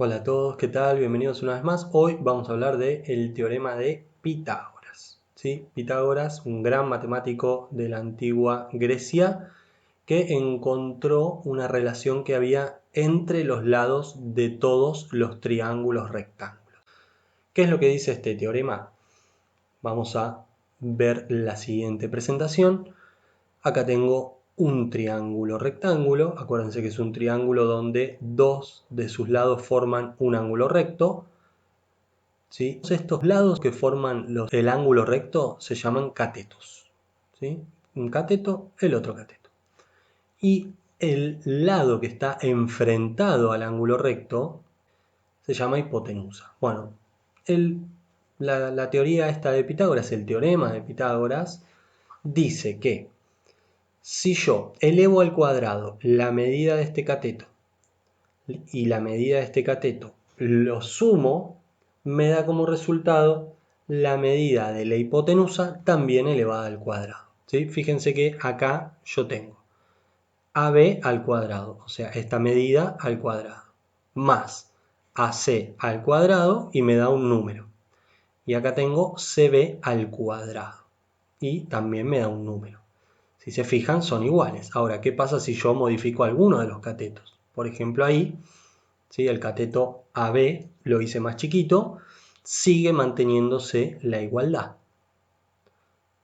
Hola a todos, ¿qué tal? Bienvenidos una vez más. Hoy vamos a hablar del teorema de Pitágoras. ¿Sí? Pitágoras, un gran matemático de la antigua Grecia, que encontró una relación que había entre los lados de todos los triángulos rectángulos. ¿Qué es lo que dice este teorema? Vamos a ver la siguiente presentación. Acá tengo un triángulo rectángulo. Acuérdense que es un triángulo donde dos de sus lados forman un ángulo recto. ¿Sí? Estos lados que forman el ángulo recto se llaman catetos. ¿Sí? Un cateto, el otro cateto. Y el lado que está enfrentado al ángulo recto se llama hipotenusa. Bueno, la teoría esta de Pitágoras, el teorema de Pitágoras, dice que si yo elevo al cuadrado la medida de este cateto y la medida de este cateto lo sumo, me da como resultado la medida de la hipotenusa también elevada al cuadrado. ¿Sí? Fíjense que acá yo tengo AB al cuadrado, o sea, esta medida al cuadrado, más AC al cuadrado y me da un número. Y acá tengo CB al cuadrado y también me da un número. Si se fijan, son iguales. Ahora, ¿qué pasa si yo modifico alguno de los catetos? Por ejemplo, ahí, ¿sí? El cateto AB lo hice más chiquito, sigue manteniéndose la igualdad.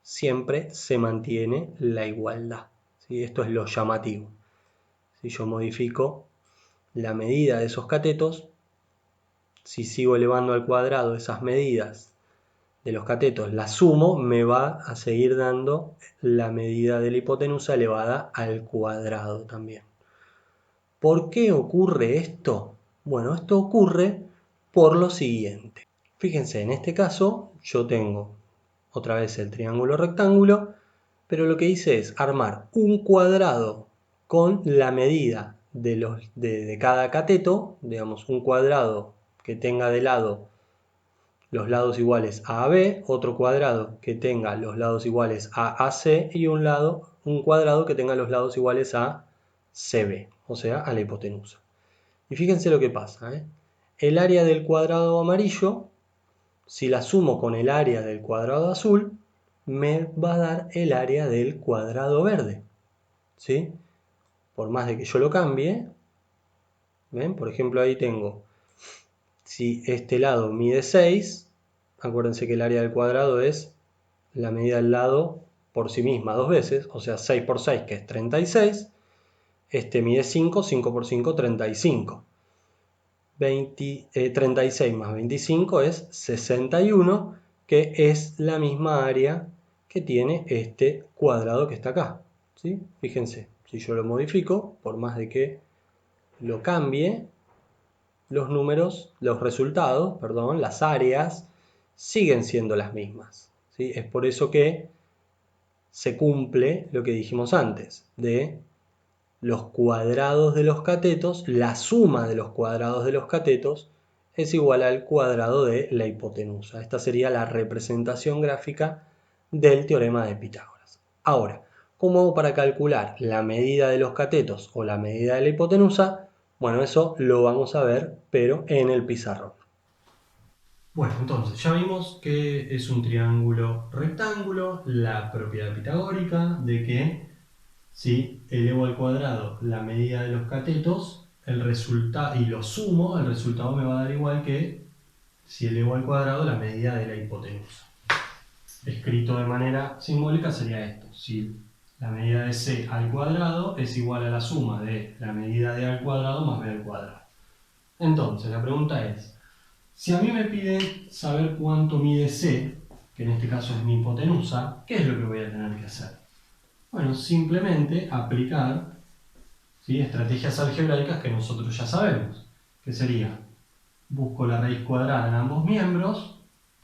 Siempre se mantiene la igualdad. ¿Sí? Esto es lo llamativo. Si yo modifico la medida de esos catetos, si sigo elevando al cuadrado esas medidas de los catetos, la sumo, me va a seguir dando la medida de la hipotenusa elevada al cuadrado también. ¿Por qué ocurre esto? Bueno, esto ocurre por lo siguiente. Fíjense, en este caso yo tengo otra vez el triángulo rectángulo, pero lo que hice es armar un cuadrado con la medida de cada cateto, digamos un cuadrado que tenga de lado los lados iguales a AB, otro cuadrado que tenga los lados iguales a AC y un cuadrado que tenga los lados iguales a CB, o sea, a la hipotenusa. Y fíjense lo que pasa, ¿eh? El área del cuadrado amarillo, si la sumo con el área del cuadrado azul, me va a dar el área del cuadrado verde. ¿Sí? Por más de que yo lo cambie, ¿ven? Por ejemplo, ahí tengo, si este lado mide 6, acuérdense que el área del cuadrado es la medida del lado por sí misma dos veces, o sea 6 por 6 que es 36, este mide 5, 5 por 5, 35. 36 más 25 es 61, que es la misma área que tiene este cuadrado que está acá. ¿Sí? Fíjense, si yo lo modifico, por más de que lo cambie, los números, los resultados, perdón, las áreas, siguen siendo las mismas. ¿Sí? Es por eso que se cumple lo que dijimos antes, de los cuadrados de los catetos, la suma de los cuadrados de los catetos es igual al cuadrado de la hipotenusa. Esta sería la representación gráfica del teorema de Pitágoras. Ahora, ¿cómo hago para calcular la medida de los catetos o la medida de la hipotenusa? Bueno, eso lo vamos a ver, pero en el pizarrón. Bueno, entonces ya vimos que es un triángulo rectángulo, la propiedad pitagórica de que si elevo al cuadrado la medida de los catetos y lo sumo, el resultado me va a dar igual que si elevo al cuadrado la medida de la hipotenusa. Escrito de manera simbólica sería esto: si la medida de c al cuadrado es igual a la suma de la medida de a al cuadrado más b al cuadrado. Entonces la pregunta es, si a mí me piden saber cuánto mide c, que en este caso es mi hipotenusa, ¿qué es lo que voy a tener que hacer? Bueno, simplemente aplicar, ¿sí?, estrategias algebraicas que nosotros ya sabemos, que sería, busco la raíz cuadrada en ambos miembros,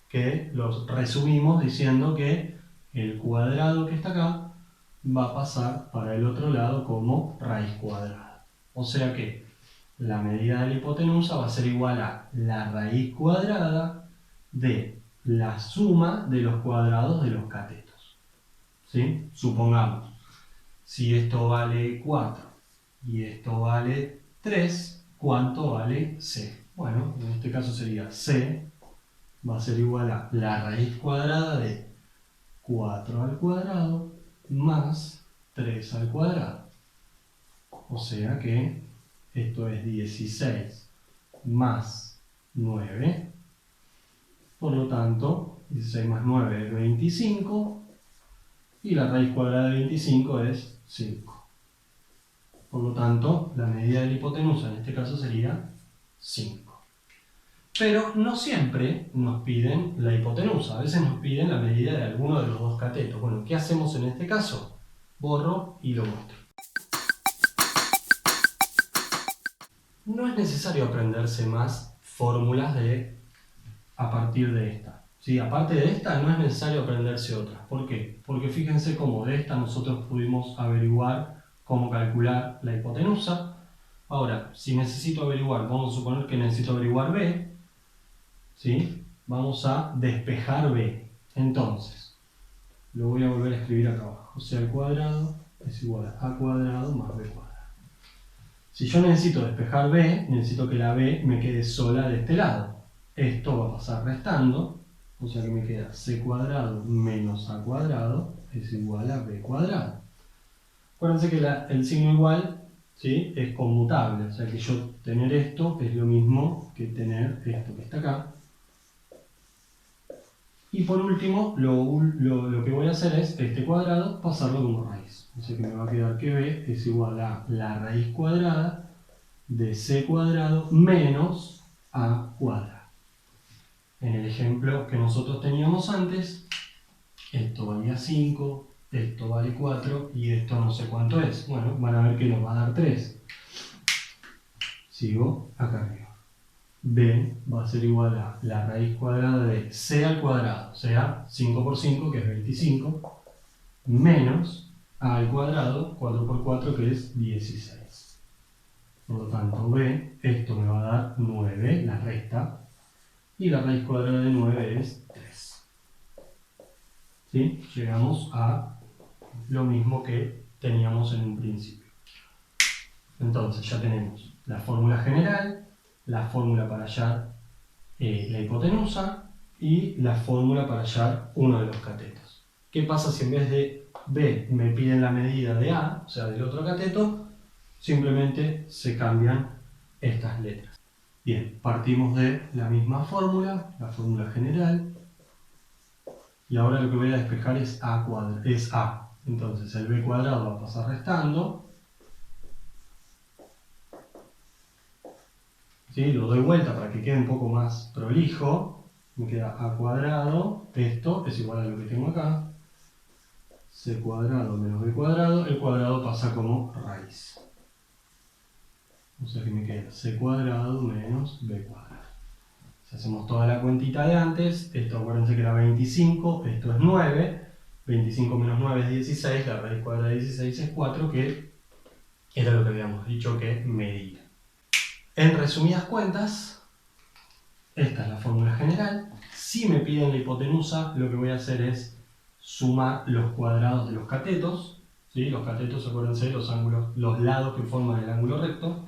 que los resumimos diciendo que el cuadrado que está acá va a pasar para el otro lado como raíz cuadrada. O sea que la medida de la hipotenusa va a ser igual a la raíz cuadrada de la suma de los cuadrados de los catetos. ¿Sí? Supongamos, si esto vale 4 y esto vale 3, ¿cuánto vale c? Bueno, en este caso sería c va a ser igual a la raíz cuadrada de 4 al cuadrado más 3 al cuadrado. O sea que esto es 16 más 9. Por lo tanto, 16 más 9 es 25. Y la raíz cuadrada de 25 es 5. Por lo tanto, la medida de la hipotenusa en este caso sería 5. Pero no siempre nos piden la hipotenusa, a veces nos piden la medida de alguno de los dos catetos. Bueno, ¿qué hacemos en este caso? Borro y lo muestro. No es necesario aprenderse más fórmulas a partir de esta. ¿Sí? Aparte de esta, no es necesario aprenderse otras. ¿Por qué? Porque fíjense cómo de esta nosotros pudimos averiguar cómo calcular la hipotenusa. Ahora, si necesito averiguar, vamos a suponer que necesito averiguar B, ¿sí? Vamos a despejar B. Entonces, lo voy a volver a escribir acá abajo. C al cuadrado es igual a A cuadrado más B cuadrado. Si yo necesito despejar B, necesito que la B me quede sola de este lado. Esto va a pasar restando, o sea que me queda C cuadrado menos A cuadrado es igual a B cuadrado. Acuérdense que el signo igual, ¿sí?, es conmutable, o sea que yo tener esto es lo mismo que tener esto que está acá. Y por último, lo que voy a hacer es este cuadrado pasarlo como raíz. O sea que me va a quedar que B es igual a la raíz cuadrada de C cuadrado menos A cuadrado. En el ejemplo que nosotros teníamos antes, esto valía 5, esto vale 4 y esto no sé cuánto es. Bueno, van a ver que nos va a dar 3. Sigo acá arriba. B va a ser igual a la raíz cuadrada de C al cuadrado, o sea, 5 por 5, que es 25, menos A al cuadrado, 4 por 4, que es 16. Por lo tanto, B, esto me va a dar 9, la resta, y la raíz cuadrada de 9 es 3. ¿Sí? Llegamos a lo mismo que teníamos en un principio. Entonces, ya tenemos la fórmula general, la fórmula para hallar la hipotenusa y la fórmula para hallar uno de los catetos. ¿Qué pasa si en vez de B me piden la medida de A, o sea, del otro cateto? Simplemente se cambian estas letras. Bien, partimos de la misma fórmula, la fórmula general, y ahora lo que voy a despejar es A. Entonces el B cuadrado va a pasar restando. ¿Sí? Lo doy vuelta para que quede un poco más prolijo. Me queda A cuadrado, esto es igual a lo que tengo acá. C cuadrado menos B cuadrado, el cuadrado pasa como raíz. O sea que me queda C cuadrado menos B cuadrado. Si hacemos toda la cuentita de antes, esto acuérdense que era 25, esto es 9. 25 menos 9 es 16, la raíz cuadrada de 16 es 4, que era lo que habíamos dicho que medía. En resumidas cuentas, esta es la fórmula general. Si me piden la hipotenusa, lo que voy a hacer es sumar los cuadrados de los catetos. ¿Sí? Los catetos, acuérdense, los lados que forman el ángulo recto.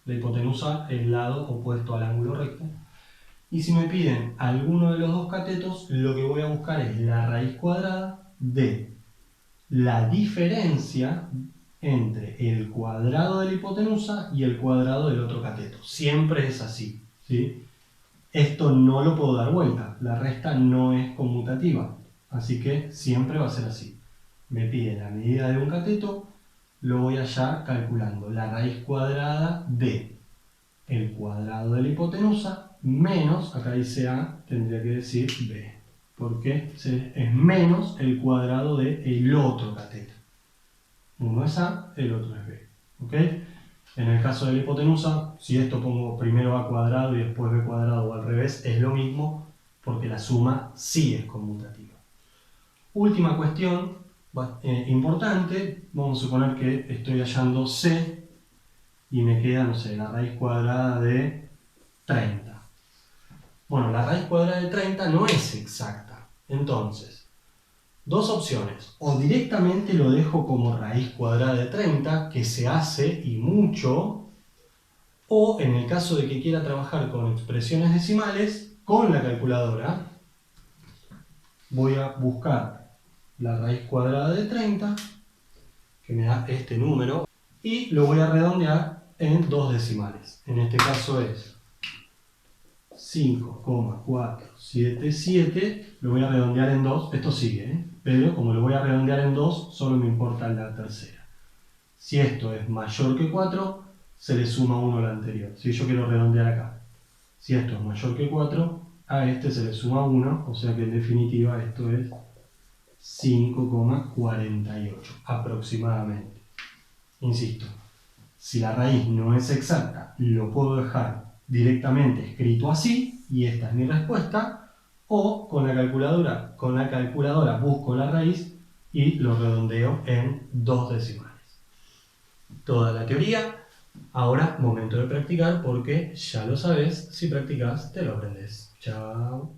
La hipotenusa es el lado opuesto al ángulo recto. Y si me piden alguno de los dos catetos, lo que voy a buscar es la raíz cuadrada de la diferencia entre el cuadrado de la hipotenusa y el cuadrado del otro cateto. Siempre es así, ¿sí? Esto no lo puedo dar vuelta, la resta no es conmutativa, así que siempre va a ser así. Me piden la medida de un cateto, lo voy a hallar calculando la raíz cuadrada de el cuadrado de la hipotenusa menos, acá dice A, tendría que decir B, porque es menos el cuadrado del otro cateto. Uno es A, el otro es B. ¿Ok? En el caso de la hipotenusa, si esto pongo primero A cuadrado y después B cuadrado o al revés, es lo mismo, porque la suma sí es conmutativa. Última cuestión importante, vamos a suponer que estoy hallando C y me queda, no sé, la raíz cuadrada de 30. Bueno, la raíz cuadrada de 30 no es exacta. Entonces, dos opciones. O directamente lo dejo como raíz cuadrada de 30, que se hace y mucho. O en el caso de que quiera trabajar con expresiones decimales, con la calculadora, voy a buscar la raíz cuadrada de 30, que me da este número, y lo voy a redondear en dos decimales. En este caso es 5,477, lo voy a redondear en 2, esto sigue, pero como lo voy a redondear en 2, solo me importa la tercera. Si esto es mayor que 4, se le suma 1 al anterior. Si yo quiero redondear acá. Si esto es mayor que 4, a este se le suma 1, o sea que en definitiva esto es 5,48 aproximadamente. Insisto, si la raíz no es exacta, lo puedo dejar directamente escrito así, y esta es mi respuesta, o con la calculadora busco la raíz y lo redondeo en dos decimales. Toda la teoría. Ahora, momento de practicar porque ya lo sabes, si practicas te lo aprendes. Chao.